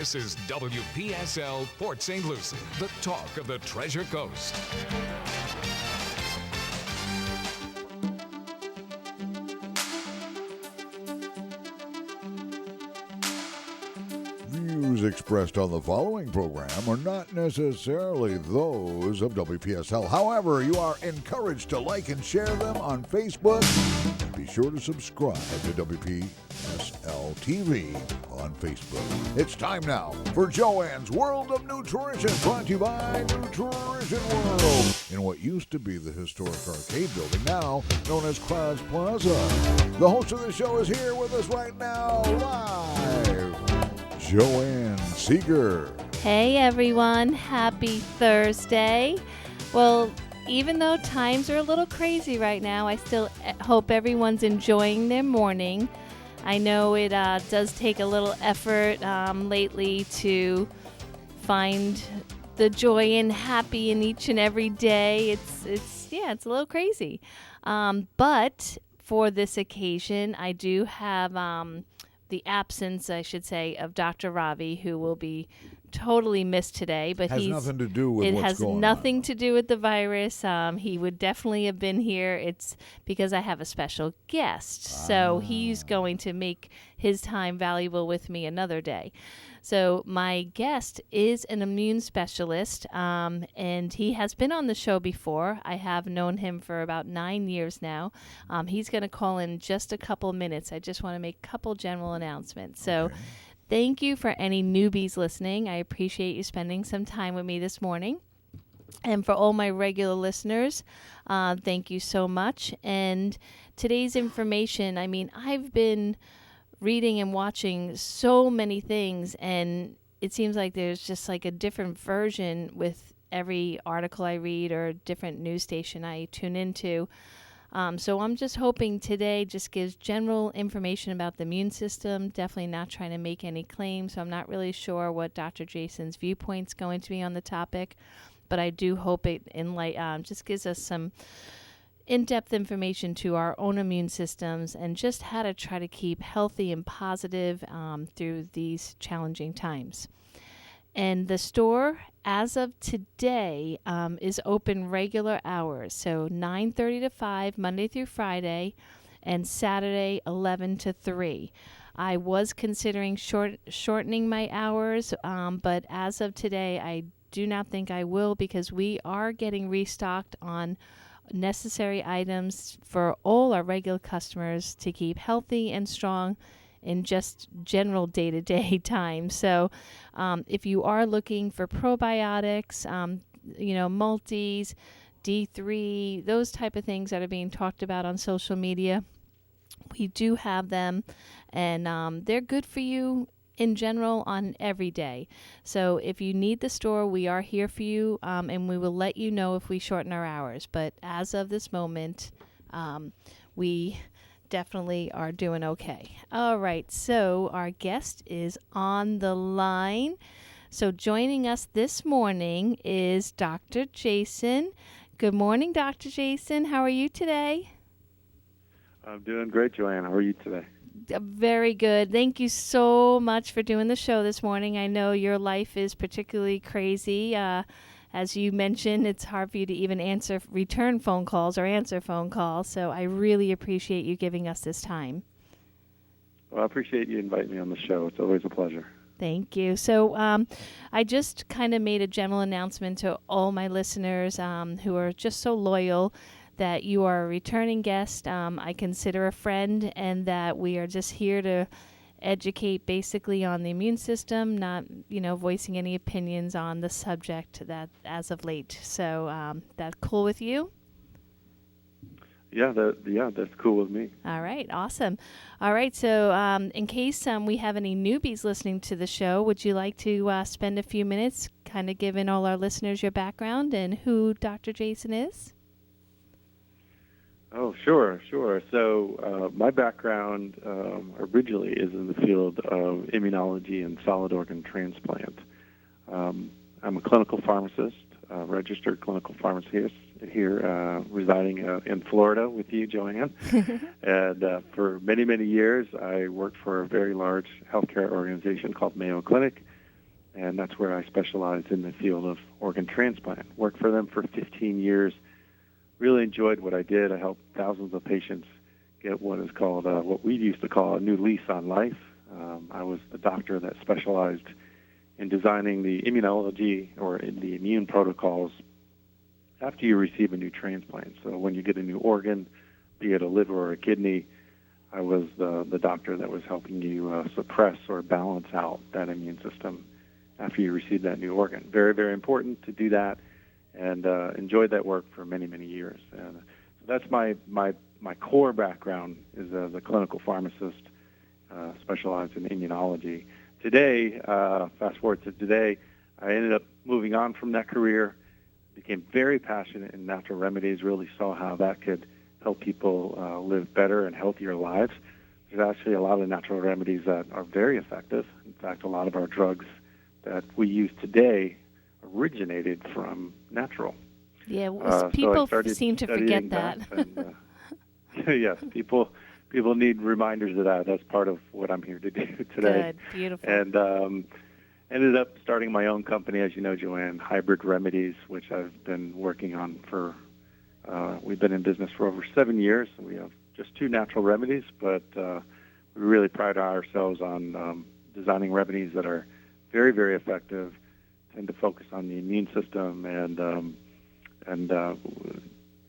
This is WPSL Port St. Lucie, the talk of the Treasure Coast. Views expressed on the following program are not necessarily those of WPSL. However, you are encouraged to like and share them on Facebook. And be sure to subscribe to WPSL TV on Facebook. It's time now for Joanne's World of Nutrition, brought to you by Nutrition World, in what used to be the historic arcade building, now known as Crowds Plaza. The host of the show is here with us right now, live. Joanne Seeger. Hey everyone, happy Thursday. Well, even though times are a little crazy right now, I still hope everyone's enjoying their morning. I know it does take a little effort lately to find the joy and happy in each and every day. It's a little crazy. But for this occasion, I do have the absence, I should say, of Dr. Ravi, who will be totally missed today. But It has nothing to do with what's going on. It has nothing to do with the virus. He would definitely have been here. It's because I have a special guest. So he's going to make his time valuable with me another day. So my guest is an immune specialist, and he has been on the show before. I have known him for about 9 years now. He's going to call in just a couple minutes. I just want to make a couple general announcements. So thank you for any newbies listening. I appreciate you spending some time with me this morning. And for all my regular listeners, thank you so much. And today's information, I mean, I've been reading and watching so many things, and it seems like there's just like a different version with every article I read or different news station I tune into. So I'm just hoping today just gives general information about the immune system, definitely not trying to make any claims. So I'm not really sure what Dr. Jason's viewpoint's going to be on the topic, but I do hope it just gives us some in-depth information to our own immune systems and just how to try to keep healthy and positive through these challenging times. And the store, as of today, is open regular hours, so 9:30 to 5, Monday through Friday, and Saturday, 11 to 3. I was considering shortening my hours, but as of today, I do not think I will, because we are getting restocked on necessary items for all our regular customers to keep healthy and strong in just general day-to-day time. So if you are looking for probiotics, multis, D3, those type of things that are being talked about on social media, we do have them, and they're good for you in general on every day. So if you need the store, we are here for you, and we will let you know if we shorten our hours. But as of this moment, we definitely are doing okay. All right, so our guest is on the line. So joining us this morning is Dr. Jason. Good morning, Dr. Jason. How are you today? I'm doing great, Joanne. How are you today? Very good. Thank you so much for doing the show this morning. I know your life is particularly crazy. As you mentioned, it's hard for you to even return phone calls or answer phone calls. So I really appreciate you giving us this time. Well, I appreciate you inviting me on the show. It's always a pleasure. Thank you. So I just kind of made a general announcement to all my listeners who are just so loyal that you are a returning guest. I consider a friend, and that we are just here to educate basically on the immune system, not, voicing any opinions on the subject that as of late. So that cool with you? Yeah, that's cool with me. All right, awesome. All right, so in case we have any newbies listening to the show, would you like to spend a few minutes kind of giving all our listeners your background and who Dr. Jason is? Oh, sure. So my background originally is in the field of immunology and solid organ transplant. I'm a clinical pharmacist, registered clinical pharmacist here, residing in Florida with you, Joanne. And for many, many years, I worked for a very large healthcare organization called Mayo Clinic, and that's where I specialized in the field of organ transplant. Worked for them for 15 years. Really enjoyed what I did. I helped thousands of patients get what is called, what we used to call a new lease on life. I was the doctor that specialized in designing the immunology or in the immune protocols after you receive a new transplant. So when you get a new organ, be it a liver or a kidney, I was the doctor that was helping you suppress or balance out that immune system after you receive that new organ. Very, very important to do that, and enjoyed that work for many, many years. And so that's my core background is as a clinical pharmacist, specialized in immunology. Today, fast forward to today, I ended up moving on from that career, became very passionate in natural remedies, really saw how that could help people live better and healthier lives. There's actually a lot of natural remedies that are very effective. In fact, a lot of our drugs that we use today originated from natural. Yeah, So people I started seem to forget that. And, yes, people need reminders of that. That's part of what I'm here to do today. Good, beautiful. And ended up starting my own company, as you know, Joanne, Hybrid Remedies, which I've been working on for, we've been in business for over 7 years. We have just 2 natural remedies, but we really pride ourselves on designing remedies that are very, very effective, tend to focus on the immune system, and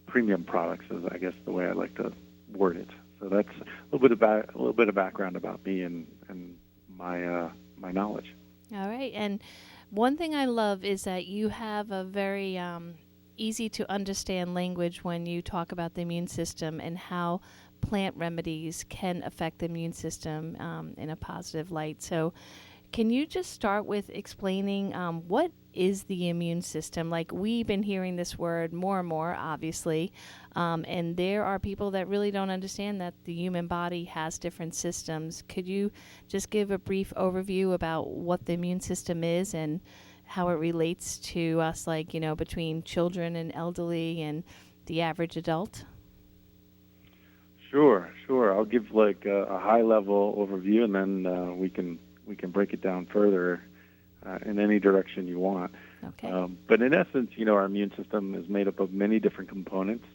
premium products is, I guess, the way I like to word it. So that's a little bit of background about me and my knowledge. All right. And one thing I love is that you have a very easy to understand language when you talk about the immune system and how plant remedies can affect the immune system in a positive light. So can you just start with explaining what is the immune system? Like, we've been hearing this word more and more, obviously, and there are people that really don't understand that the human body has different systems. Could you just give a brief overview about what the immune system is and how it relates to us, like, between children and elderly and the average adult? Sure. I'll give like a high-level overview, and then we can break it down further in any direction you want. Okay. But in essence, our immune system is made up of many different components.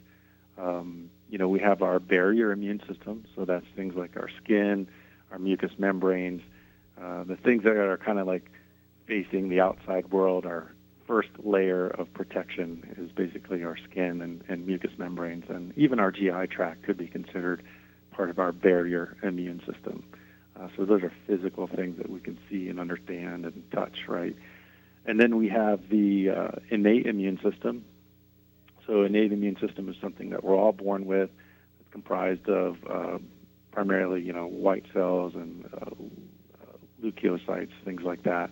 We have our barrier immune system, so that's things like our skin, our mucous membranes, the things that are kind of like facing the outside world. Our first layer of protection is basically our skin and mucous membranes, and even our GI tract could be considered part of our barrier immune system. So those are physical things that we can see and understand and touch, right? And then we have the innate immune system. So innate immune system is something that we're all born with. It's comprised of primarily, white cells and leukocytes, things like that.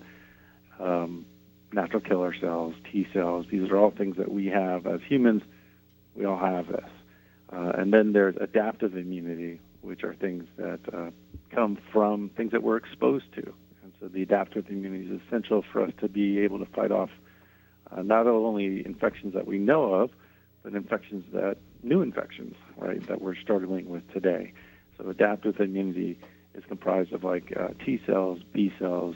Natural killer cells, T cells. These are all things that we have as humans. We all have this. And then there's adaptive immunity, which are things that come from things that we're exposed to. And so the adaptive immunity is essential for us to be able to fight off not only infections that we know of, but new infections, right, that we're struggling with today. So adaptive immunity is comprised of like T cells, B cells,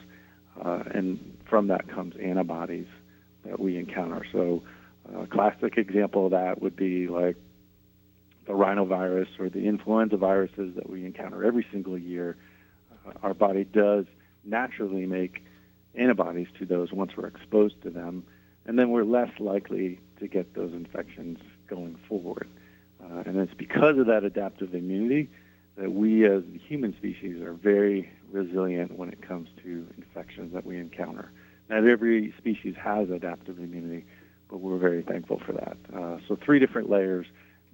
and from that comes antibodies that we encounter. So a classic example of that would be like the rhinovirus or the influenza viruses that we encounter every single year. Our body does naturally make antibodies to those once we're exposed to them, and then we're less likely to get those infections going forward. And it's because of that adaptive immunity that we as the human species are very resilient when it comes to infections that we encounter. Not every species has adaptive immunity, but we're very thankful for that. So 3 different layers: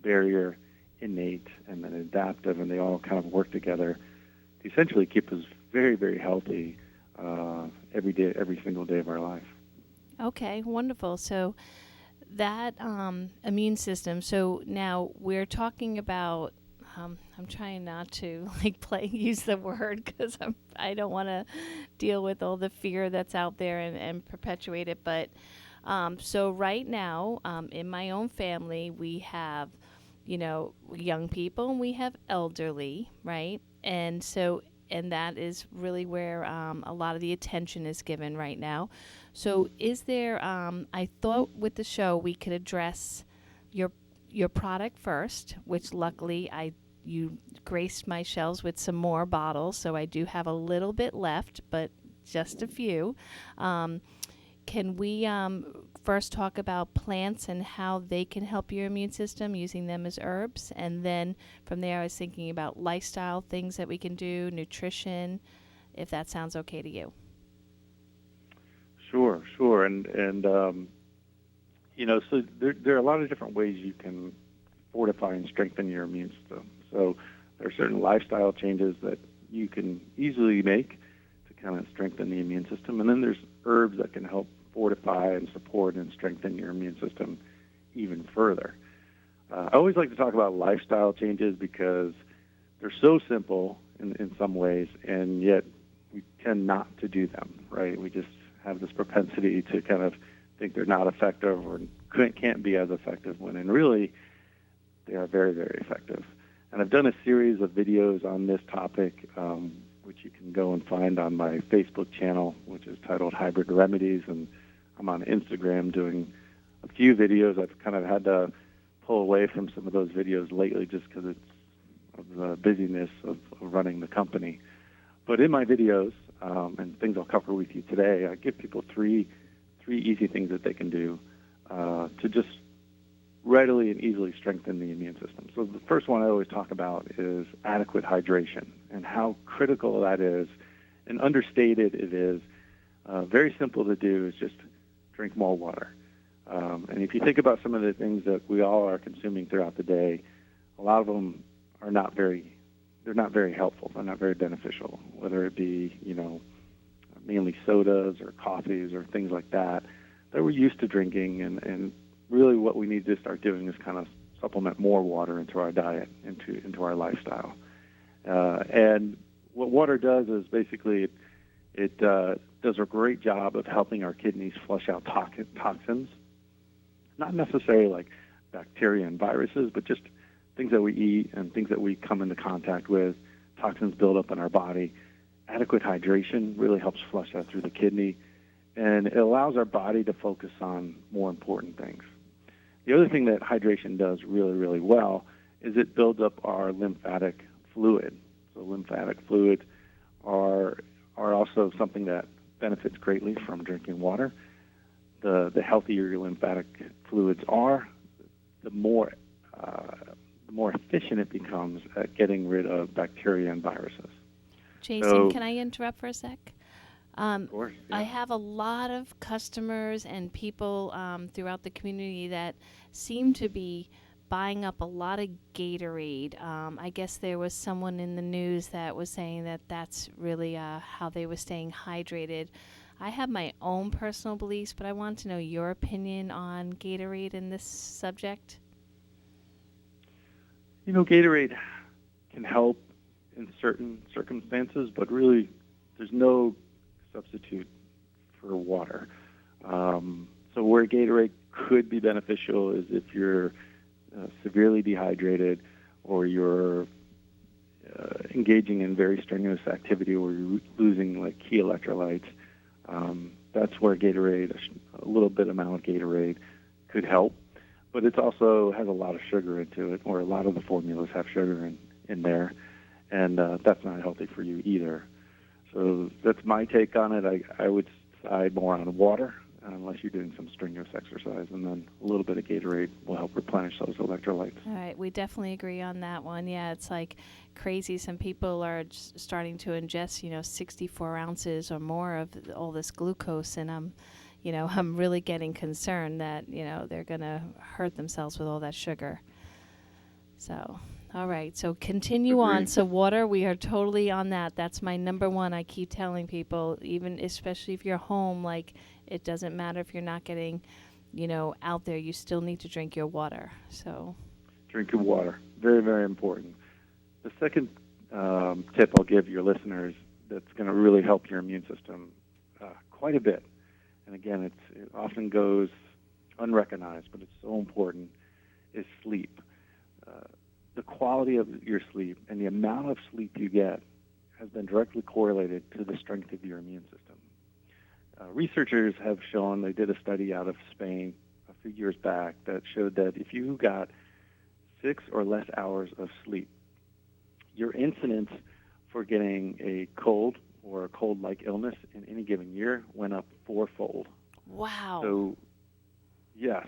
barrier, innate, and then adaptive, and they all kind of work together to essentially keep us very, very healthy every day, every single day of our life. Okay, wonderful. So that immune system. So now we're talking about. I'm trying not to use the word because I don't want to deal with all the fear that's out there and perpetuate it. But so right now, in my own family, we have, young people and we have elderly, right? And so and that is really where a lot of the attention is given right now. So is there, I thought with the show we could address your product first, which luckily you graced my shelves with some more bottles, so I do have a little bit left, but just a few. Can we first talk about plants and how they can help your immune system, using them as herbs? And then from there, I was thinking about lifestyle things that we can do, nutrition, if that sounds okay to you. Sure. And so there are a lot of different ways you can fortify and strengthen your immune system. So there are certain lifestyle changes that you can easily make to kind of strengthen the immune system. And then there's herbs that can help fortify and support and strengthen your immune system even further. I always like to talk about lifestyle changes because they're so simple in some ways, and yet we tend not to do them, right? We just have this propensity to kind of think they're not effective or can't be as effective, when in really they are very, very effective. And I've done a series of videos on this topic, which you can go and find on my Facebook channel, which is titled Hybrid Remedies, and I'm on Instagram doing a few videos. I've kind of had to pull away from some of those videos lately just because it's of the busyness of running the company. But in my videos, and things I'll cover with you today, I give people three easy things that they can do to just readily and easily strengthen the immune system. So the first one I always talk about is adequate hydration and how critical that is, and understated it is. Very simple to do is just drink more water. And if you think about some of the things that we all are consuming throughout the day, a lot of them are not very helpful. They're not very beneficial, whether it be, mainly sodas or coffees or things like that we're used to drinking. And really what we need to start doing is kind of supplement more water into our diet, into our lifestyle. And what water does is basically it does a great job of helping our kidneys flush out toxins, not necessarily like bacteria and viruses, but just things that we eat and things that we come into contact with. Toxins build up in our body. Adequate hydration really helps flush that through the kidney, and it allows our body to focus on more important things. The other thing that hydration does really, really well is it builds up our lymphatic fluid. So lymphatic fluids are also something that benefits greatly from drinking water. The healthier your lymphatic fluids are, the more efficient it becomes at getting rid of bacteria and viruses. Jason, can I interrupt for a sec? Of course. Yeah. I have a lot of customers and people throughout the community that seem to be buying up a lot of Gatorade. I guess there was someone in the news that was saying that that's really how they were staying hydrated. I have my own personal beliefs, but I want to know your opinion on Gatorade in this subject. Gatorade can help in certain circumstances, but really there's no substitute for water. So where Gatorade could be beneficial is if you're severely dehydrated, or you're engaging in very strenuous activity, or you're losing like key electrolytes. That's where Gatorade, a little bit amount of Gatorade, could help. But it also has a lot of sugar into it, or a lot of the formulas have sugar in there, and that's not healthy for you either. So that's my take on it. I would side more on water, unless you're doing some strenuous exercise, and then a little bit of Gatorade will help replenish those electrolytes. All right, we definitely agree on that one. Yeah, it's like crazy. Some people are starting to ingest, 64 ounces or more of all this glucose, and I'm really getting concerned that, they're going to hurt themselves with all that sugar. So, all right, so continue Agreed. on. So water, we are totally on that. That's my number one. I keep telling people, even especially if you're home, like, it doesn't matter if you're not getting, out there, you still need to drink your water. So Drink your water. Very, very important. The second tip I'll give your listeners that's going to really help your immune system quite a bit, and again, it often goes unrecognized, but it's so important, is sleep. The quality of your sleep and the amount of sleep you get has been directly correlated to the strength of your immune system. Researchers have shown, they did a study out of Spain a few years back that showed that if you got 6 or less hours of sleep, your incidence for getting a cold or a cold-like illness in any given year went up 4-fold. Wow. So, yes,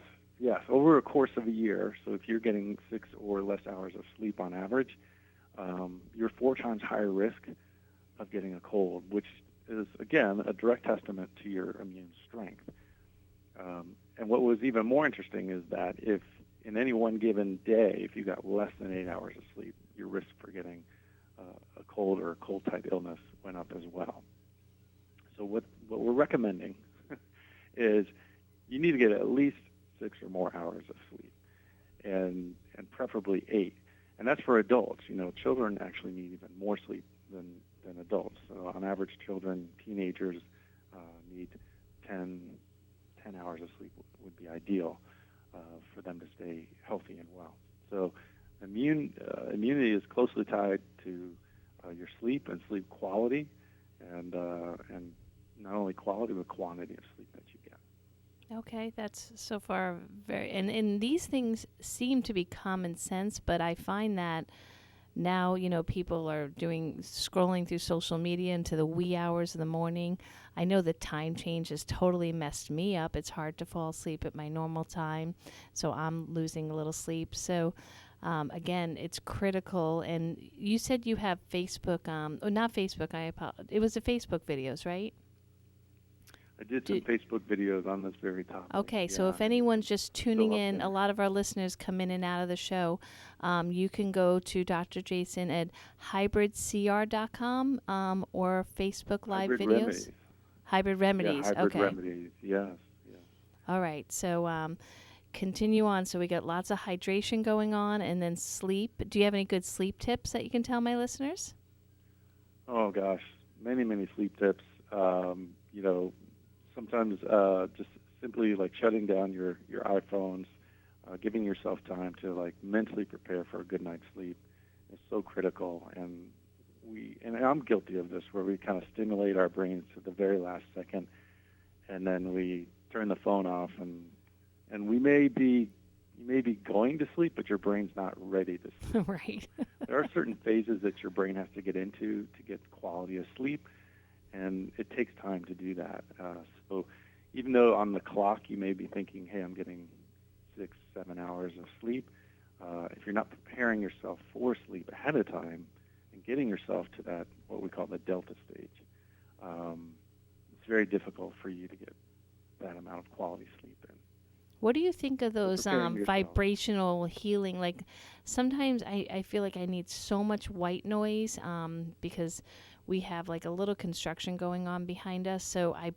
over a course of a year, so if you're getting 6 or less hours of sleep on average, you're 4 times higher risk of getting a cold, which is, again, a direct testament to your immune strength. And what was even more interesting is that if in any one given day, if you got less than 8 hours of sleep, your risk for getting a cold or a cold-type illness went up as well. So what we're recommending is you need to get at least 6 or more hours of sleep, and preferably 8. And that's for adults. You know, children actually need even more sleep than adults. So on average, teenagers need 10 hours of sleep would be ideal for them to stay healthy and well. So immunity is closely tied to your sleep and sleep quality, and not only quality but quantity of sleep that you get. Okay, that's so far very, and these things seem to be common sense, but I find that now, people are scrolling through social media into the wee hours of the morning. I know the time change has totally messed me up. It's hard to fall asleep at my normal time, so I'm losing a little sleep. So, again, it's critical. And you said you have Facebook, not Facebook, it was the Facebook videos, right? I did some Facebook videos on this very topic. Okay, so if anyone's just tuning in, a lot of our listeners come in and out of the show. You can go to Dr. Jason at hybridcr.com or Facebook Live Hybrid videos. Remedies. Hybrid Remedies. Yeah, Hybrid okay. Remedies. Yes. All right. So continue on. So we got lots of hydration going on, and then sleep. Do you have any good sleep tips that you can tell my listeners? Oh gosh, many sleep tips. Sometimes just simply like shutting down your iPhones, giving yourself time to like mentally prepare for a good night's sleep is so critical. And I'm guilty of this, where we kind of stimulate our brains to the very last second, and then we turn the phone off, and you may be going to sleep, but your brain's not ready to sleep. Right. There are certain phases that your brain has to get into to get quality of sleep, and it takes time to do that. So even though on the clock you may be thinking, hey, I'm getting 6-7 hours of sleep, if you're not preparing yourself for sleep ahead of time and getting yourself to that, what we call the delta stage, it's very difficult for you to get that amount of quality sleep in. What do you think of those vibrational healing? Like sometimes I feel like I need so much white noise because we have like a little construction going on behind us. So I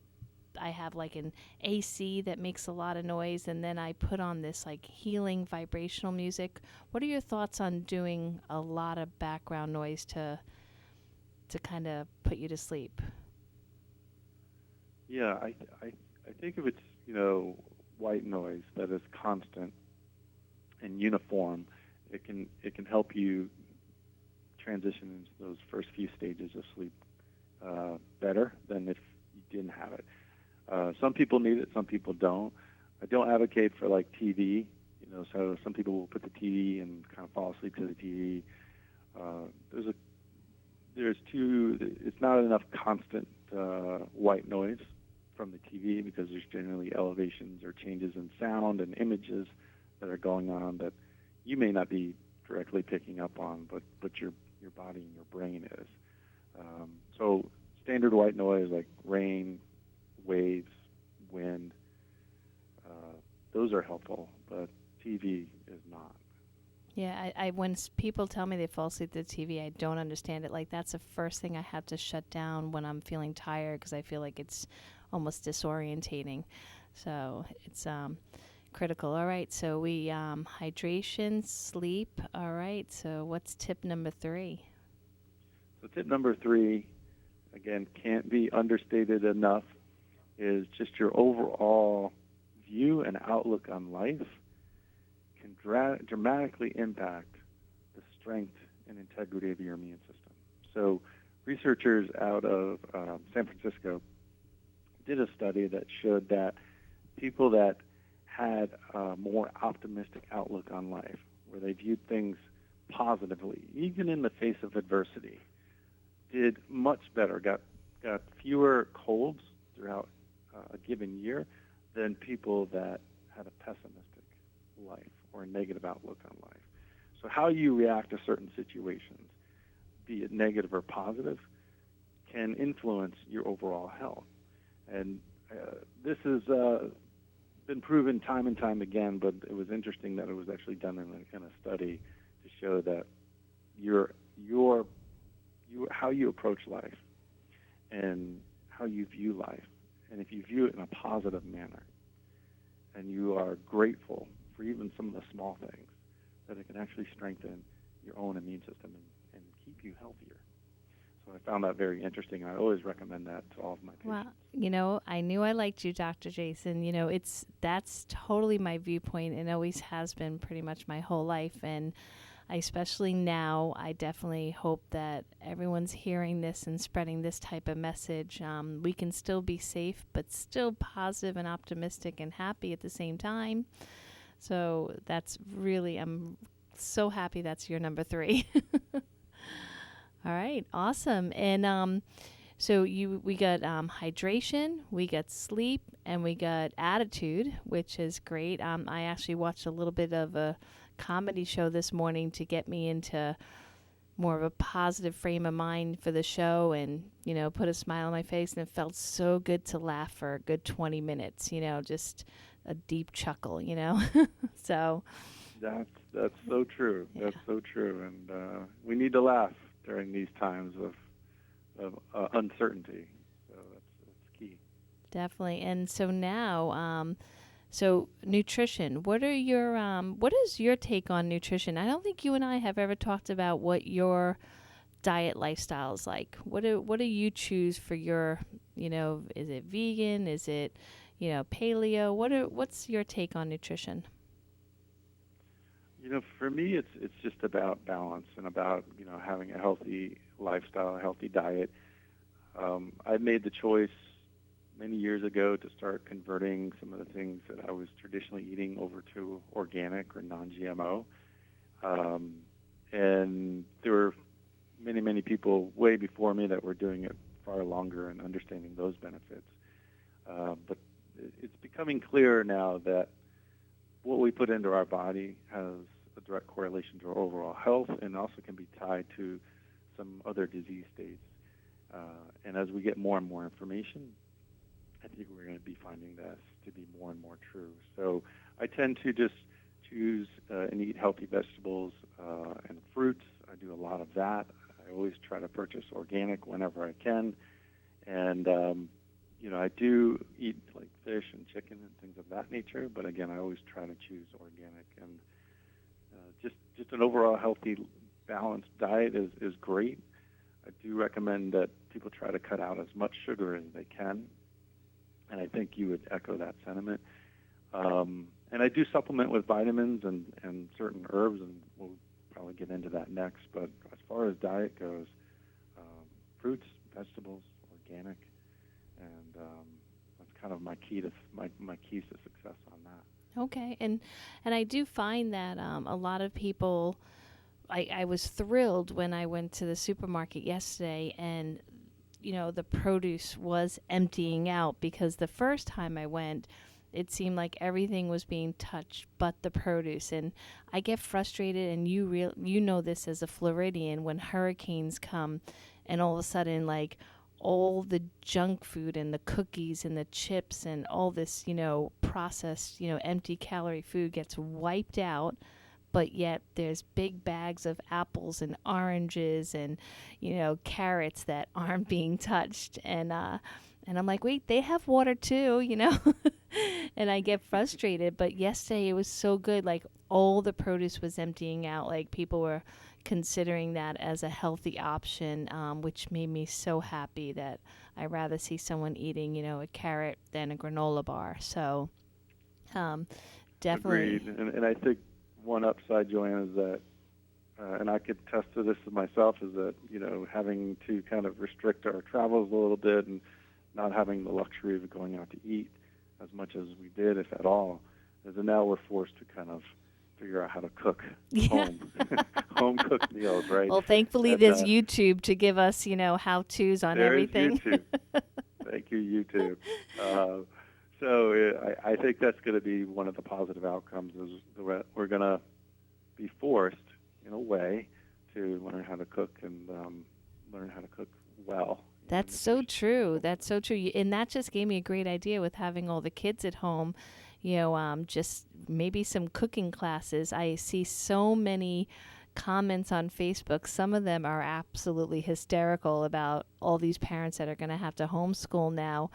have like an AC that makes a lot of noise, and then I put on this like healing vibrational music. What are your thoughts on doing a lot of background noise to kind of put you to sleep? Yeah, I think if it's, white noise that is constant and uniform, it can help you transition into those first few stages of sleep better than if you didn't have it. Some people need it, some people don't. I don't advocate for like TV, so some people will put the TV and kind of fall asleep to the TV. It's not enough constant white noise from the TV, because there's generally elevations or changes in sound and images that are going on that you may not be directly picking up on, but your body and your brain is. So standard white noise like rain, waves, wind, those are helpful, but TV is not. Yeah, I when people tell me they fall asleep to the TV, I don't understand it. Like that's the first thing I have to shut down when I'm feeling tired, because I feel like it's almost disorientating. So it's critical. All right, so we hydration, sleep. All right, so what's tip number 3? So tip number 3, again, can't be understated enough, is just your overall view and outlook on life can dramatically impact the strength and integrity of your immune system. So researchers out of San Francisco did a study that showed that people that had a more optimistic outlook on life, where they viewed things positively, even in the face of adversity, did much better, got fewer colds throughout a given year than people that had a pessimistic life or a negative outlook on life. So how you react to certain situations, be it negative or positive, can influence your overall health. And this has been proven time and time again, but it was interesting that it was actually done in a study to show that how you approach life and how you view life, and if you view it in a positive manner, and you are grateful for even some of the small things, that it can actually strengthen your own immune system and keep you healthier. So I found that very interesting. I always recommend that to all of my patients. Well, I knew I liked you, Dr. Jason. That's totally my viewpoint, and always has been pretty much my whole life. And especially now, I definitely hope that everyone's hearing this and spreading this type of message. We can still be safe, but still positive and optimistic and happy at the same time. So I'm so happy that's your number 3. All right, awesome. And so we got hydration, we got sleep, and we got attitude, which is great. I actually watched a little bit of a comedy show this morning to get me into more of a positive frame of mind for the show, and put a smile on my face, and it felt so good to laugh for a good 20 minutes, just a deep chuckle, So that's so true. Yeah. That's so true. And we need to laugh during these times of uncertainty. So that's key. Definitely. And so now, so nutrition. What is your take on nutrition? I don't think you and I have ever talked about what your diet lifestyle is like. What do you choose for your, is it vegan? Is it, paleo? What's your take on nutrition? For me, it's just about balance and about having a healthy lifestyle, a healthy diet. I made the choice many years ago to start converting some of the things that I was traditionally eating over to organic or non-GMO. And there were many people way before me that were doing it far longer and understanding those benefits. But it's becoming clear now that what we put into our body has a direct correlation to our overall health, and also can be tied to some other disease states. And as we get more and more information, I think we're going to be finding this to be more and more true. So I tend to just choose and eat healthy vegetables and fruits. I do a lot of that. I always try to purchase organic whenever I can. And I do eat like fish and chicken and things of that nature, but again, I always try to choose organic. And just an overall healthy, balanced diet is great. I do recommend that people try to cut out as much sugar as they can, and I think you would echo that sentiment. And I do supplement with vitamins and certain herbs, and we'll probably get into that next. But as far as diet goes, fruits, vegetables, organic, and that's kind of my keys to success on that. Okay, and I do find that a lot of people. I was thrilled when I went to the supermarket yesterday, and the produce was emptying out, because the first time I went, it seemed like everything was being touched but the produce. And I get frustrated, and you know this as a Floridian, when hurricanes come and all of a sudden, like, all the junk food and the cookies and the chips and all this, processed, empty calorie food gets wiped out. But yet there's big bags of apples and oranges and, carrots that aren't being touched. And I'm like, wait, they have water too, and I get frustrated. But yesterday it was so good. Like, all the produce was emptying out. Like, people were considering that as a healthy option, which made me so happy that I rather see someone eating, a carrot than a granola bar. So definitely. Agreed. And I think one upside, Joanne, is that and I could attest to this myself, is that, having to kind of restrict our travels a little bit and not having the luxury of going out to eat as much as we did, if at all, is that now we're forced to kind of figure out how to cook home cooked meals, right? Well, thankfully there's YouTube to give us, how-tos on everything. There is YouTube. Thank you, YouTube. So I think that's going to be one of the positive outcomes, is we're going to be forced, in a way, to learn how to cook and learn how to cook well. That's so true. That's so true. And that just gave me a great idea with having all the kids at home, just maybe some cooking classes. I see so many comments on Facebook. Some of them are absolutely hysterical about all these parents that are going to have to homeschool now.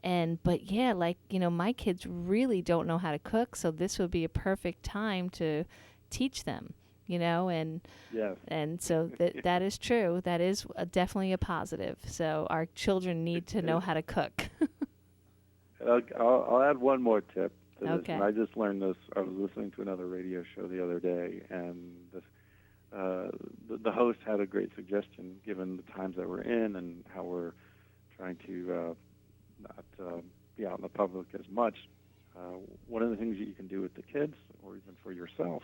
But yeah, my kids really don't know how to cook, so this would be a perfect time to teach them, and yes. And so that is true. That is definitely a positive. So our children need to know how to cook. I'll add one more tip to this. Okay. And I just learned this. I was listening to another radio show the other day, and the host had a great suggestion, given the times that we're in and how we're trying to not be out in the public as much. One of the things that you can do with the kids, or even for yourself,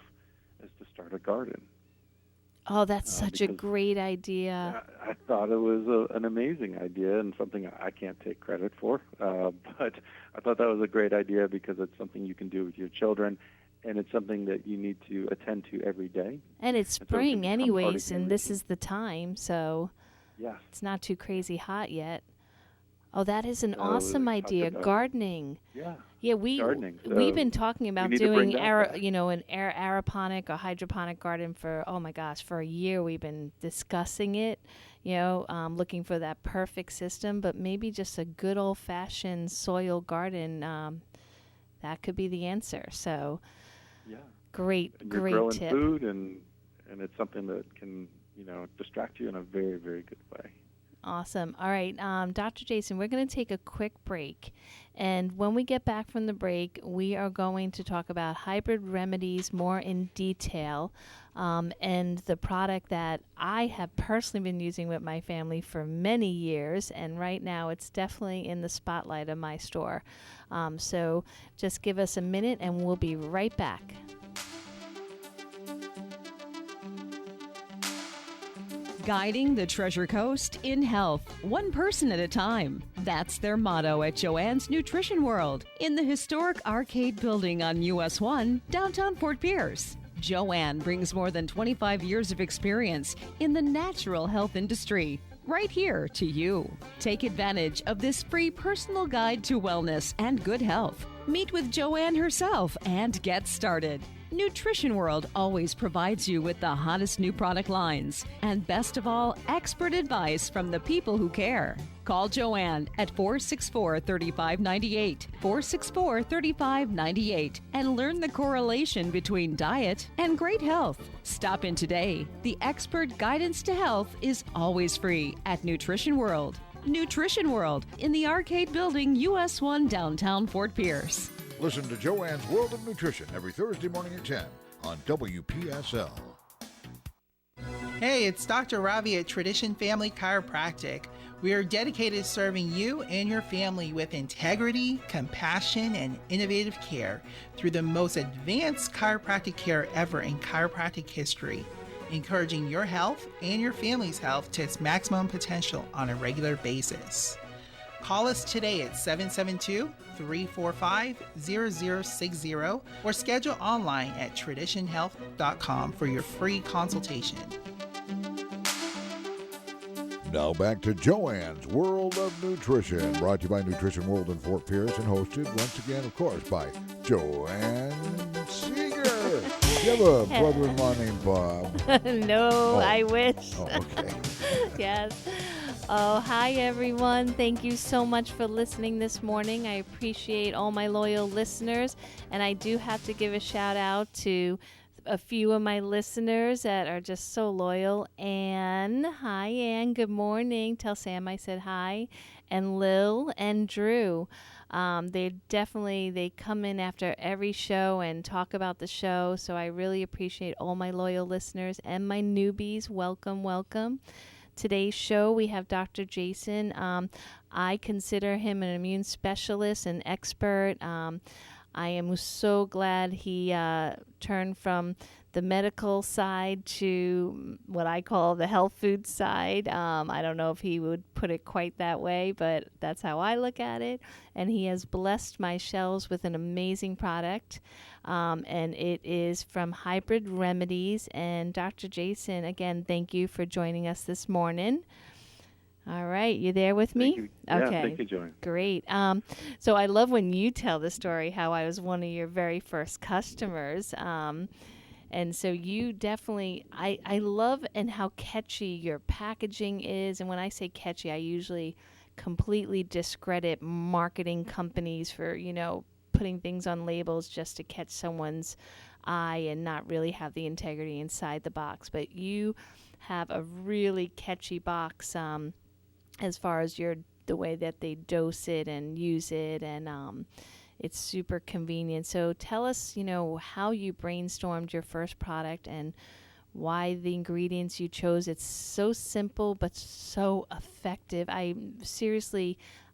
is to start a garden. Oh, that's such a great idea. I thought it was an amazing idea, and something I can't take credit for. But I thought that was a great idea because it's something you can do with your children, and it's something that you need to attend to every day. And it's spring anyways, and this is the time, so yes. It's not too crazy hot yet. Oh, that is an awesome idea, gardening. Yeah. Yeah, gardening. So we've been talking about doing an aeroponic or hydroponic garden for, oh my gosh, for a year. We've been discussing it, looking for that perfect system, but maybe just a good old-fashioned soil garden, that could be the answer. So yeah. Great and tip. You're growing food, and it's something that can, distract you in a very, very good way. Awesome. All right, Dr. Jason, we're going to take a quick break. And when we get back from the break, we are going to talk about hybrid remedies more in detail, and the product that I have personally been using with my family for many years. And right now it's definitely in the spotlight of my store. So just give us a minute and we'll be right back. Guiding the Treasure Coast in health, one person at a time. That's their motto at JOANN'S Nutrition World in the historic arcade building on US 1, downtown Fort Pierce. JOANN brings more than 25 years of experience in the natural health industry, right here to you. Take advantage of this free personal guide to wellness and good health. Meet with JOANN herself and get started. Nutrition World always provides you with the hottest new product lines and, best of all, expert advice from the people who care. Call JOANN at 464-3598, 464-3598, and learn the correlation between diet and great health. Stop in today. The expert guidance to health is always free at Nutrition World. Nutrition World in the Arcade Building, US 1, downtown Fort Pierce. Listen to JOANN'S World of Nutrition every Thursday morning at 10 on WPSL. Hey, it's Dr. Ravi at Tradition Family Chiropractic. We are dedicated to serving you and your family with integrity, compassion, and innovative care through the most advanced chiropractic care ever in chiropractic history, encouraging your health and your family's health to its maximum potential on a regular basis. Call us today at 772-345-0060 or schedule online at traditionhealth.com for your free consultation. Now back to JOANN'S World of Nutrition, brought to you by Nutrition World in Fort Pierce and hosted once again, of course, by JOANN Seeger. You have a brother-in-law named Bob? No, I wish. Oh, okay. Yes. Oh, hi, everyone. Thank you so much for listening this morning. I appreciate all my loyal listeners, and I do have to give a shout-out to a few of my listeners that are just so loyal. Anne, hi, Anne. Good morning. Tell Sam I said hi. and Lil and Drew. They come in after every show and talk about the show. So I really appreciate all my loyal listeners and my newbies. Welcome, welcome. Today's show, we have Dr. Jason. I consider him an immune specialist, an expert. I am so glad he turned from the medical side to what I call the health food side. I don't know if he would put it quite that way, but that's how I look at it. And he has blessed my shelves with an amazing product. And it is from Hybrid Remedies. And Dr. Jason, again, thank you for joining us this morning. All right, you there with me? Thank you. Yeah, okay. thank you, Joanne. Great. So I love when you tell the story how I was one of your very first customers. And so you definitely, I love and how catchy your packaging is. And when I say catchy, I usually completely discredit marketing companies for, putting things on labels just to catch someone's eye and not really have the integrity inside the box. But you have a really catchy box as far as the way that they dose it and use it, and it's super convenient. So tell us, how you brainstormed your first product and why the ingredients you chose. It's so simple but so effective. I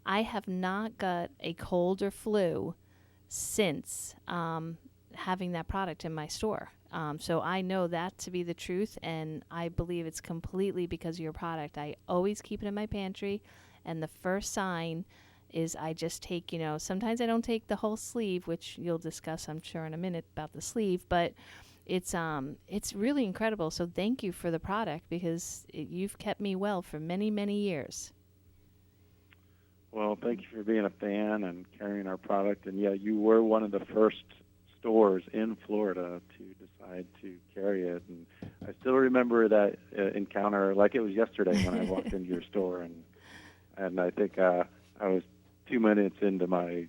have not got a cold or flu since having that product in my store. So I know that to be the truth, and I believe it's completely because of your product. I always keep it in my pantry, and the first sign is I just take, sometimes I don't take the whole sleeve, which you'll discuss, I'm sure, in a minute about the sleeve, but it's really incredible. So thank you for the product, because you've kept me well for many, many years. Well, thank you for being a fan and carrying our product. And, yeah, you were one of the first stores in Florida to decide to carry it. And I still remember that encounter like it was yesterday when I walked into your store. And I think I was 2 minutes into my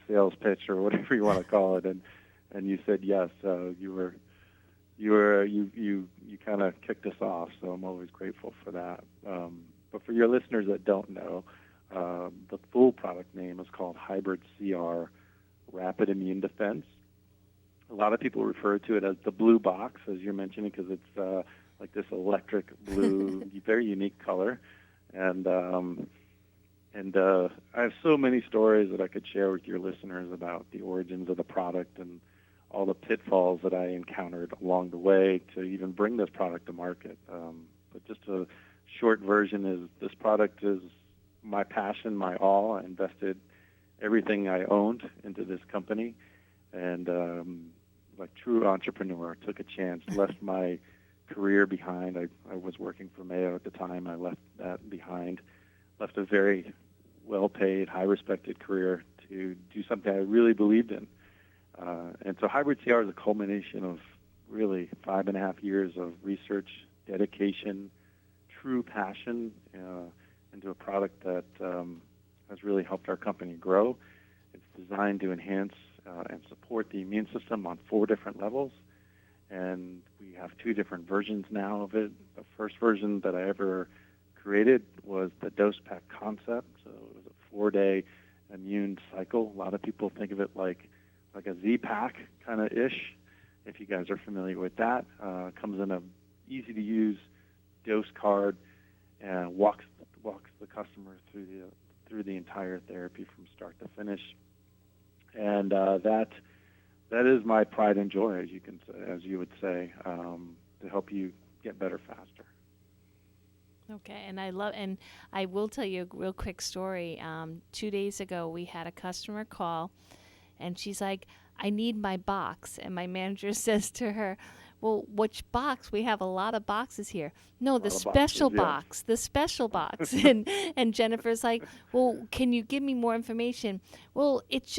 sales pitch, or whatever you want to call it, and you said yes. You kind of kicked us off, so I'm always grateful for that. But for your listeners that don't know, the full product name is called Hybrid CR Rapid Immune Defense. A lot of people refer to it as the blue box, as you're mentioning, because it's like this electric blue, very unique color. And I have so many stories that I could share with your listeners about the origins of the product and all the pitfalls that I encountered along the way to even bring this product to market. But just a short version is this product is my passion, my all. I invested everything I owned into this company, and like true entrepreneur, took a chance, left my career behind. I was working for Mayo at the time. I left that behind, left a very well-paid, high-respected career to do something I really believed in. And so Hybrid CR is a culmination of really 5.5 years of research, dedication, true passion into a product that has really helped our company grow. It's designed to enhance and support the immune system on 4 different levels. And we have 2 different versions now of it. The first version that I ever created was the dose pack concept. So it was a 4-day immune cycle. A lot of people think of it like a Z-pack kind of ish, if you guys are familiar with that. Comes in a easy-to-use dose card and walks the customer through the entire therapy from start to finish. And that is my pride and joy, as you would say, to help you get better faster. Okay, and I will tell you a real quick story. 2 days ago, we had a customer call, and she's like, "I need my box," and my manager says to her, "Well, which box? We have a lot of boxes here." "No, the special box, the special box." And Jennifer's like, "Well, can you give me more information?" "Well, it's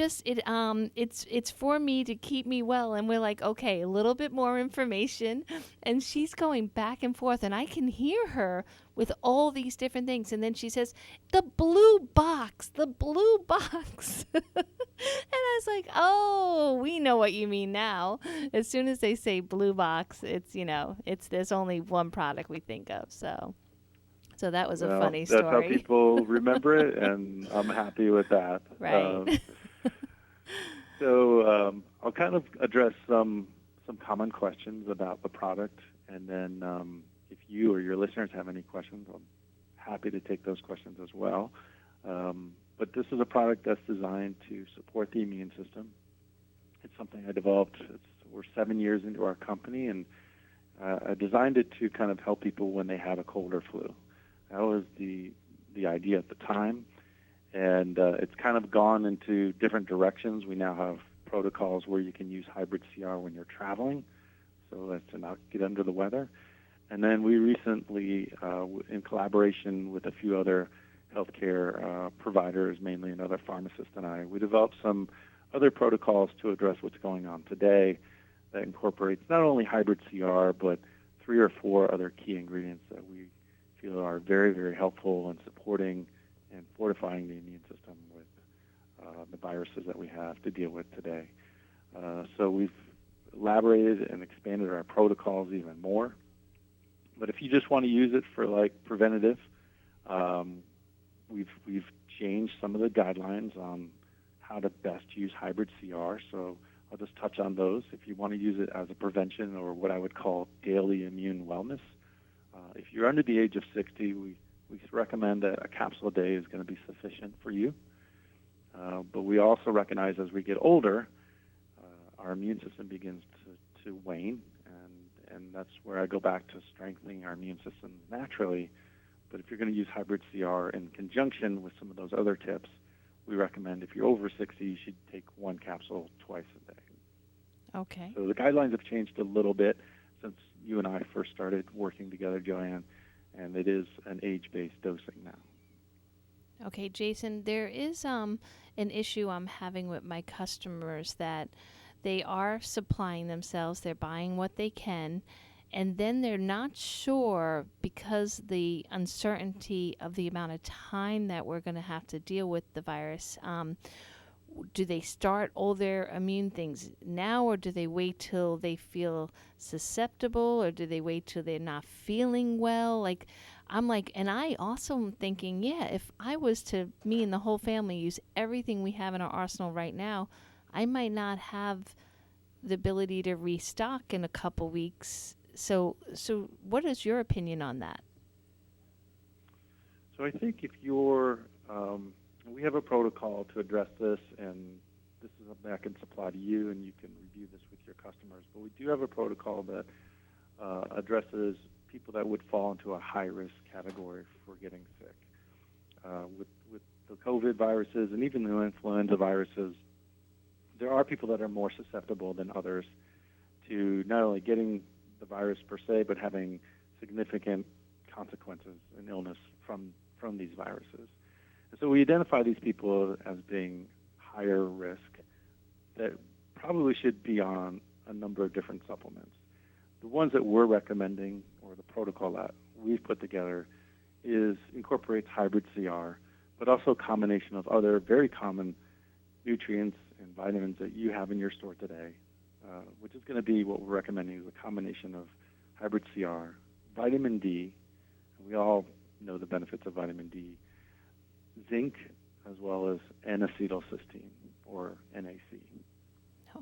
for me to keep me well." And we're like, "Okay, a little bit more information." And she's going back and forth, and I can hear her with all these different things. And then she says, the blue box. And I was like, "Oh, we know what you mean now." As soon as they say blue box, it's there's only one product we think of. So So that was a Well, funny that's how story. people remember it, and I'm happy with that. Right. I'll kind of address some common questions about the product, and then if you or your listeners have any questions, I'm happy to take those questions as well. But this is a product that's designed to support the immune system. It's something I developed. We're 7 years into our company, and I designed it to kind of help people when they have a cold or flu. That was the idea at the time, and it's kind of gone into different directions. We now have protocols where you can use hybrid CR when you're traveling, so as to not get under the weather. And then we recently, in collaboration with a few other healthcare providers, mainly another pharmacist and I, we developed some other protocols to address what's going on today that incorporates not only hybrid CR, but 3 or 4 other key ingredients that we feel are very, very helpful in supporting and fortifying the immune system with the viruses that we have to deal with today. So we've elaborated and expanded our protocols even more. But if you just want to use it for like preventative, we've changed some of the guidelines on how to best use hybrid CR. So I'll just touch on those. If you want to use it as a prevention or what I would call daily immune wellness, if you're under the age of 60, we recommend that a capsule a day is going to be sufficient for you. But we also recognize as we get older, our immune system begins to wane, and that's where I go back to strengthening our immune system naturally. But if you're going to use hybrid CR in conjunction with some of those other tips, we recommend if you're over 60, you should take 1 capsule twice a day. Okay. So the guidelines have changed a little bit since you and I first started working together, Joanne, and it is an age-based dosing now. Okay, Jason, there is an issue I'm having with my customers that they are supplying themselves, they're buying what they can, and then they're not sure because the uncertainty of the amount of time that we're going to have to deal with the virus. Do they start all their immune things now, or do they wait till they feel susceptible, or do they wait till they're not feeling well? And I also am thinking, if I was to, me and the whole family, use everything we have in our arsenal right now, I might not have the ability to restock in a couple weeks. So what is your opinion on that? So I think if you're, we have a protocol to address this, and this is something I can supply to you, and you can review this with your customers. But we do have a protocol that addresses people that would fall into a high-risk category for getting sick. With the COVID viruses and even the influenza viruses, there are people that are more susceptible than others to not only getting the virus per se, but having significant consequences and illness from these viruses. And so we identify these people as being higher risk that probably should be on a number of different supplements. The ones that we're recommending, or the protocol that we've put together, incorporates hybrid CR, but also a combination of other very common nutrients and vitamins that you have in your store today, which is going to be what we're recommending is a combination of hybrid CR, vitamin D, and we all know the benefits of vitamin D, zinc, as well as N-acetylcysteine, or NAC.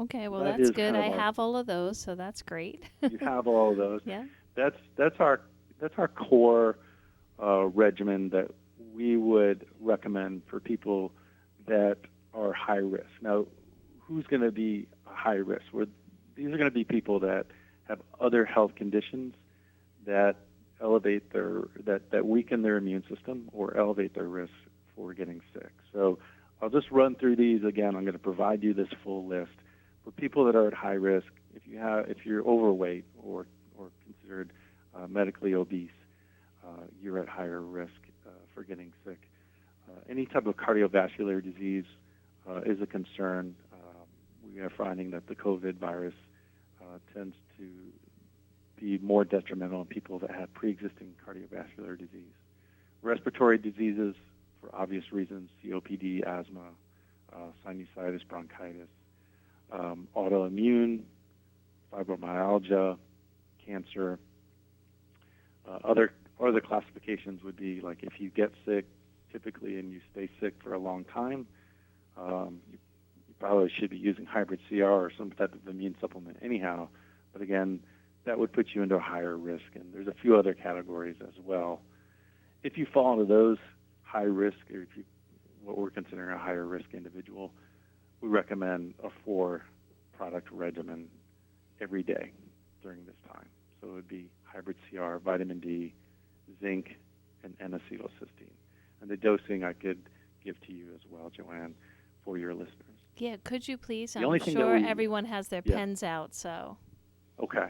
Okay, well, That that's is good. kind of I have all of those, so that's great. You have all of those. Yeah. That's our core regimen that we would recommend for people that are high risk. Now, who's going to be a high risk? These are going to be people that have other health conditions that elevate that weaken their immune system or elevate their risk for getting sick. So I'll just run through these again. I'm going to provide you this full list. For people that are at high risk, if you're overweight or considered medically obese, you're at higher risk for getting sick. Any type of cardiovascular disease is a concern. We are finding that the COVID virus tends to be more detrimental in people that have pre-existing cardiovascular disease. Respiratory diseases, for obvious reasons, COPD, asthma, sinusitis, bronchitis, autoimmune, fibromyalgia, cancer, or the classifications would be like if you get sick typically and you stay sick for a long time, you probably should be using hybrid CR or some type of immune supplement anyhow. But again, that would put you into a higher risk. And there's a few other categories as well. If you fall into those high risk, or if you what we're considering a higher risk individual, we recommend a 4-product regimen every day during this time. So it would be hybrid CR, vitamin D, zinc, and N-acetylcysteine. And the dosing I could give to you as well, Joanne, for your listeners. Yeah, could you please? The only I'm thing sure that everyone has their pens out, so. Okay.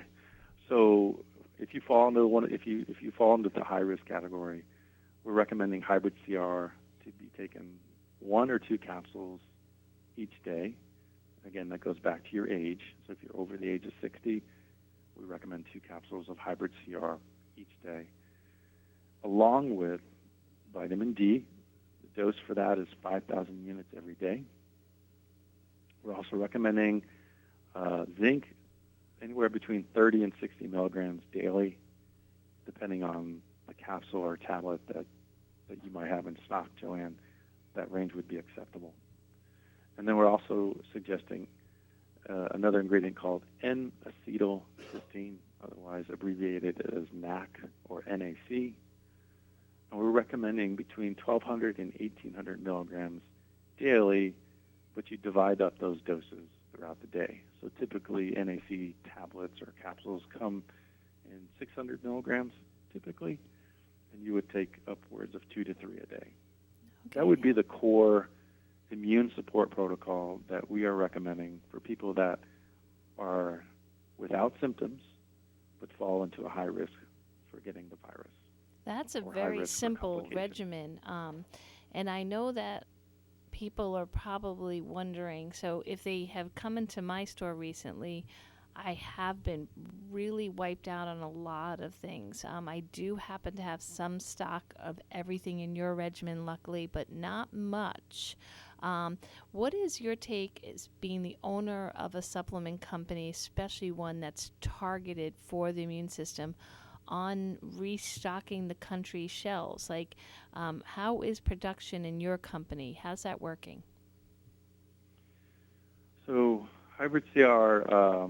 So if you fall into if you fall into the high risk category, we're recommending hybrid CR to be taken 1 or 2 capsules each day. Again, that goes back to your age. So if you're over the age of 60, we recommend 2 capsules of hybrid CR each day, along with vitamin D. The dose for that is 5,000 units every day. We're also recommending zinc, anywhere between 30 and 60 milligrams daily, depending on the capsule or tablet that you might have in stock, Joanne. That range would be acceptable. And then we're also suggesting another ingredient called N-acetylcysteine, otherwise abbreviated as NAC or NAC. And we're recommending between 1,200 and 1,800 milligrams daily, but you divide up those doses throughout the day. So typically NAC tablets or capsules come in 600 milligrams typically, and you would take upwards of 2 to 3 a day. Okay. That would be the core immune support protocol that we are recommending for people that are without symptoms but fall into a high risk for getting the virus. That's a very simple regimen. And I know that people are probably wondering, so if they have come into my store recently, I have been really wiped out on a lot of things. I do happen to have some stock of everything in your regimen, luckily, but not much. What is your take as being the owner of a supplement company, especially one that's targeted for the immune system, on restocking the country shelves? Like, how is production in your company? How's that working? So hybrid CR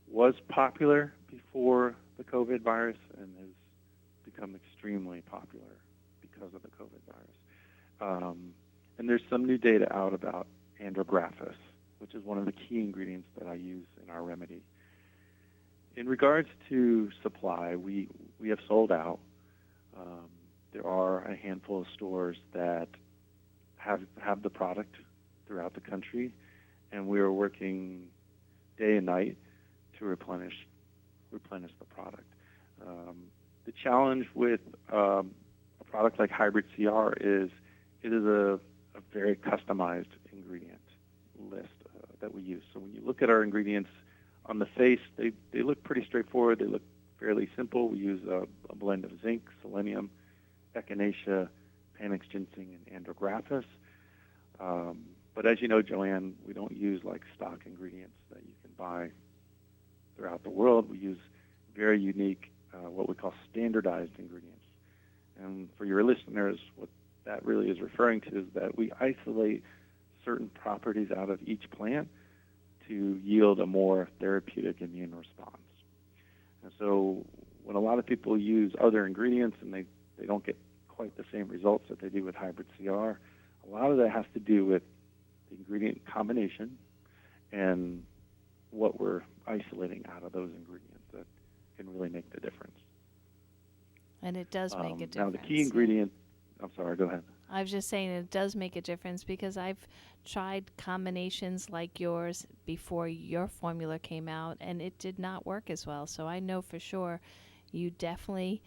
was popular before the COVID virus and has become extremely popular because of the COVID virus. And there's some new data out about andrographis, which is one of the key ingredients that I use in our remedy. In regards to supply, we have sold out. There are a handful of stores that have the product throughout the country, and we are working day and night to replenish the product. The challenge with a product like hybrid CR is it is a very customized ingredient list that we use. So when you look at our ingredients on the face, they look pretty straightforward. They look fairly simple. We use a blend of zinc, selenium, echinacea, panax ginseng, and andrographis. But as you know, Joanne, we don't use like stock ingredients that you can buy throughout the world. We use very unique, what we call standardized ingredients. And for your listeners, what that really is referring to is that we isolate certain properties out of each plant to yield a more therapeutic immune response. And so when a lot of people use other ingredients and they don't get quite the same results that they do with hybrid CR, a lot of that has to do with the ingredient combination and what we're isolating out of those ingredients that can really make the difference. And it does make a difference. Now, the key ingredient, I'm sorry, go ahead. I was just saying it does make a difference because I've tried combinations like yours before your formula came out, and it did not work as well. So I know for sure you definitely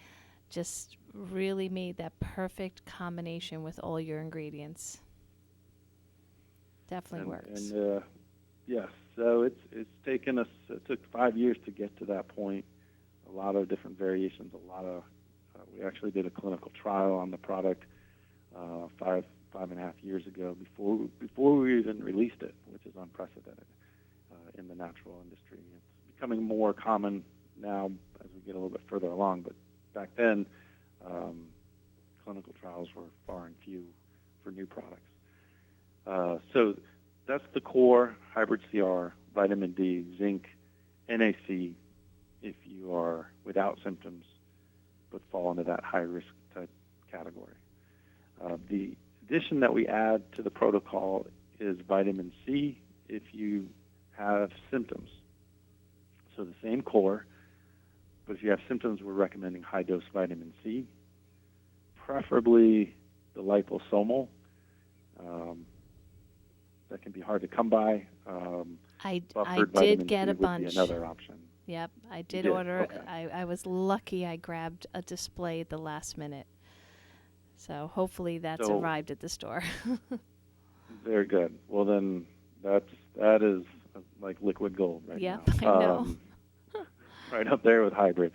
just really made that perfect combination with all your ingredients. Definitely works. And yes, so it's taken us. It took 5 years to get to that point. A lot of different variations. We actually did a clinical trial on the product 5.5 years ago before we even released it, which is unprecedented in the natural industry. It's becoming more common now as we get a little bit further along, but back then, clinical trials were far and few for new products. So that's the core, hybrid CR, vitamin D, zinc, NAC, if you are without symptoms but fall into that high-risk type category. The addition that we add to the protocol is vitamin C if you have symptoms. So the same core, but if you have symptoms, we're recommending high-dose vitamin C, preferably the liposomal. That can be hard to come by. I Buffered did vitamin get C a bunch. would be another option. Yep, I did did? order. Okay. I was lucky I grabbed a display at the last minute. So hopefully that's So- arrived at the store. Very good. Well, then that is like liquid gold right Yep, now. I know. Right up there with hybrid.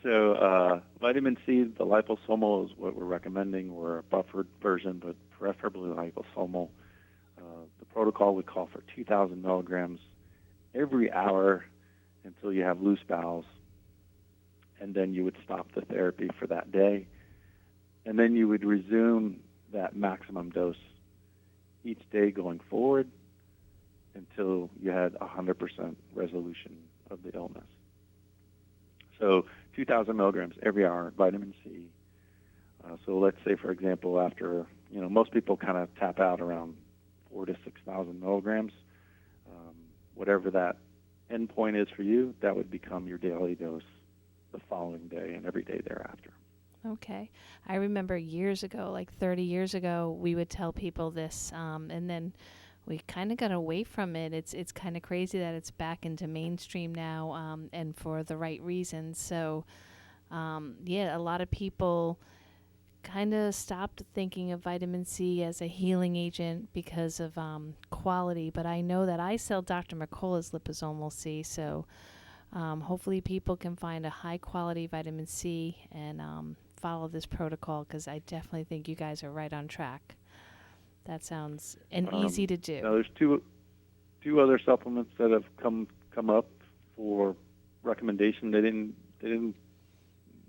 So vitamin C, the liposomal is what we're recommending, or a buffered version, but preferably liposomal. The protocol would call for 2,000 milligrams every hour until you have loose bowels, and then you would stop the therapy for that day, and then you would resume that maximum dose each day going forward until you had 100% resolution of the illness. So 2,000 milligrams every hour, vitamin C. So let's say, for example, after, most people kind of tap out around 4,000 to 6,000 milligrams. Whatever that endpoint is for you, that would become your daily dose the following day and every day thereafter. Okay. I remember years ago, like 30 years ago, we would tell people this, and then we kind of got away from it. It's kind of crazy that it's back into mainstream now, and for the right reasons. So, a lot of people kind of stopped thinking of vitamin C as a healing agent because of quality. But I know that I sell Dr. Mercola's liposomal C, so hopefully people can find a high-quality vitamin C and follow this protocol, because I definitely think you guys are right on track. That sounds easy to do. Now, there's two other supplements that have come up for recommendation. They didn't.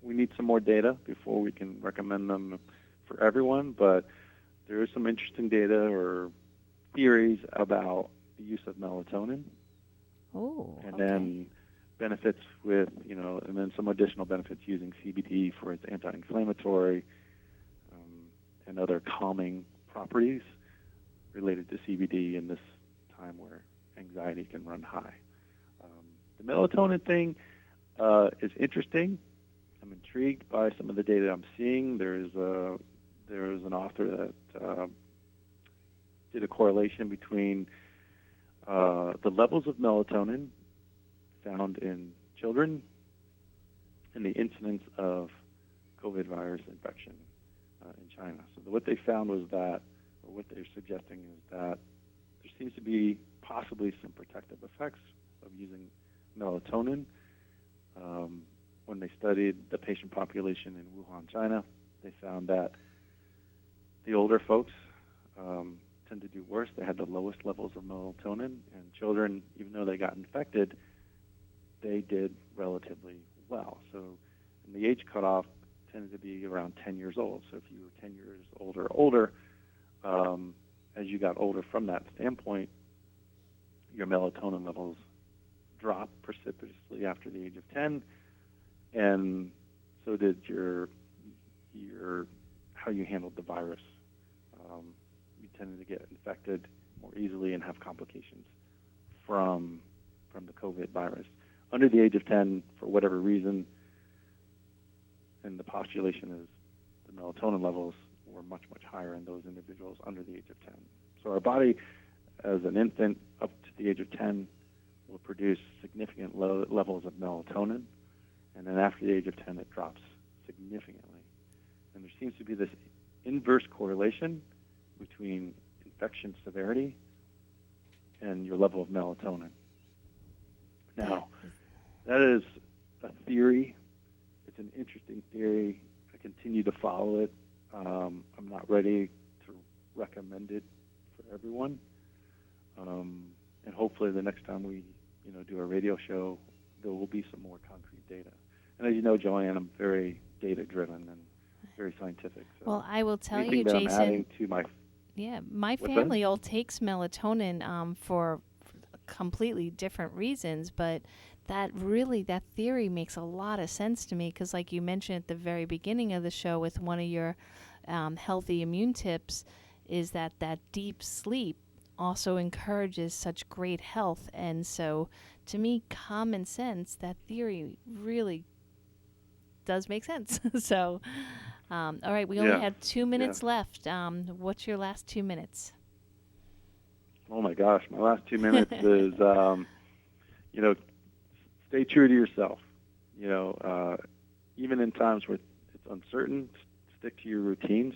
We need some more data before we can recommend them for everyone. But there is some interesting data or theories about the use of melatonin. Oh, and okay. then benefits with, and then some additional benefits using CBD for its anti-inflammatory and other calming properties related to CBD in this time where anxiety can run high. The melatonin thing is interesting. I'm intrigued by some of the data I'm seeing. There's an author that did a correlation between the levels of melatonin found in children and the incidence of COVID virus infection in China. So what they found was that, or what they're suggesting is that there seems to be possibly some protective effects of using melatonin. When they studied the patient population in Wuhan, China, they found that the older folks tend to do worse. They had the lowest levels of melatonin, and children, even though they got infected, they did relatively well. So and the age cutoff tended to be around 10 years old. So if you were 10 years old or older, as you got older from that standpoint, your melatonin levels dropped precipitously after the age of 10, and so did your how you handled the virus. You tended to get infected more easily and have complications from the COVID virus. Under the age of 10, for whatever reason, and the postulation is the melatonin levels were much, much higher in those individuals under the age of 10. So our body, as an infant up to the age of 10, will produce significant levels of melatonin, and then after the age of 10, it drops significantly. And there seems to be this inverse correlation between infection severity and your level of melatonin. Now, that is a theory. It's an interesting theory. I continue to follow it. I'm not ready to recommend it for everyone. And hopefully the next time we do a radio show, there will be some more concrete data. And as you know, Joanne, I'm very data-driven and very scientific. So Well, I will tell anything you, that I'm Jason. adding to my Yeah, my What's family all takes melatonin for completely different reasons, but that theory makes a lot of sense to me because, like you mentioned at the very beginning of the show, with one of your healthy immune tips, is that deep sleep also encourages such great health. And so, to me, common sense, that theory really does make sense. So, all right, we only have 2 minutes left. What's your last 2 minutes? Oh my gosh, my last 2 minutes is, stay true to yourself. Even in times where it's uncertain, stick to your routines.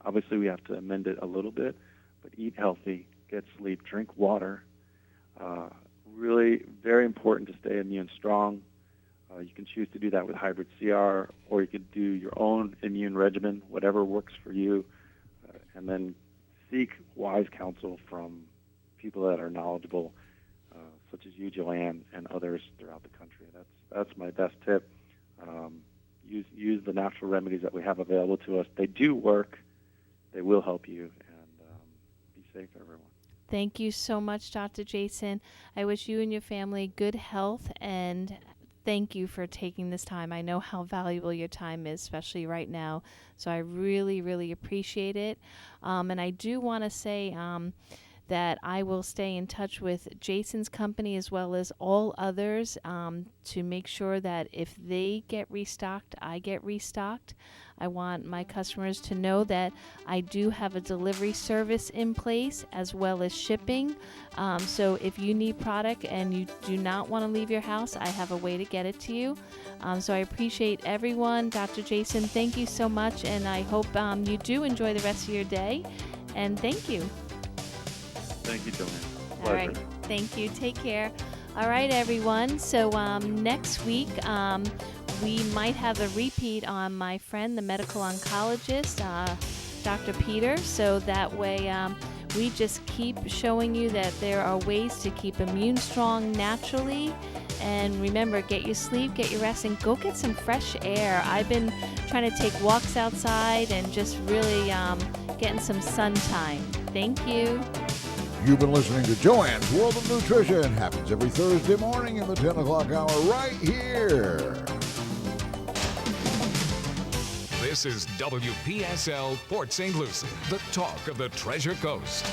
Obviously, we have to amend it a little bit, but eat healthy, get sleep, drink water. Really very important to stay immune strong. You can choose to do that with hybrid CR, or you could do your own immune regimen, whatever works for you, and then seek wise counsel from people that are knowledgeable, such as you, Joanne, and others throughout the country. That's my best tip. Use the natural remedies that we have available to us. They do work. They will help you, and be safe, everyone. Thank you so much, Dr. Jason. I wish you and your family good health, and thank you for taking this time. I know how valuable your time is, especially right now. So I really, really appreciate it. And I do want to say that I will stay in touch with Jason's company as well as all others to make sure that if they get restocked, I get restocked. I want my customers to know that I do have a delivery service in place as well as shipping. So if you need product and you do not want to leave your house, I have a way to get it to you. So I appreciate everyone. Dr. Jason, thank you so much, and I hope you do enjoy the rest of your day. And thank you. Thank you, Joanne. All right. Thank you. Take care. All right, everyone. So next week, we might have a repeat on my friend, the medical oncologist, Dr. Peter. So that way we just keep showing you that there are ways to keep immune strong naturally. And remember, get your sleep, get your rest, and go get some fresh air. I've been trying to take walks outside and just really getting some sun time. Thank you. You've been listening to Joanne's World of Nutrition. Happens every Thursday morning in the 10 o'clock hour right here. This is WPSL Port St. Lucie, the talk of the Treasure Coast.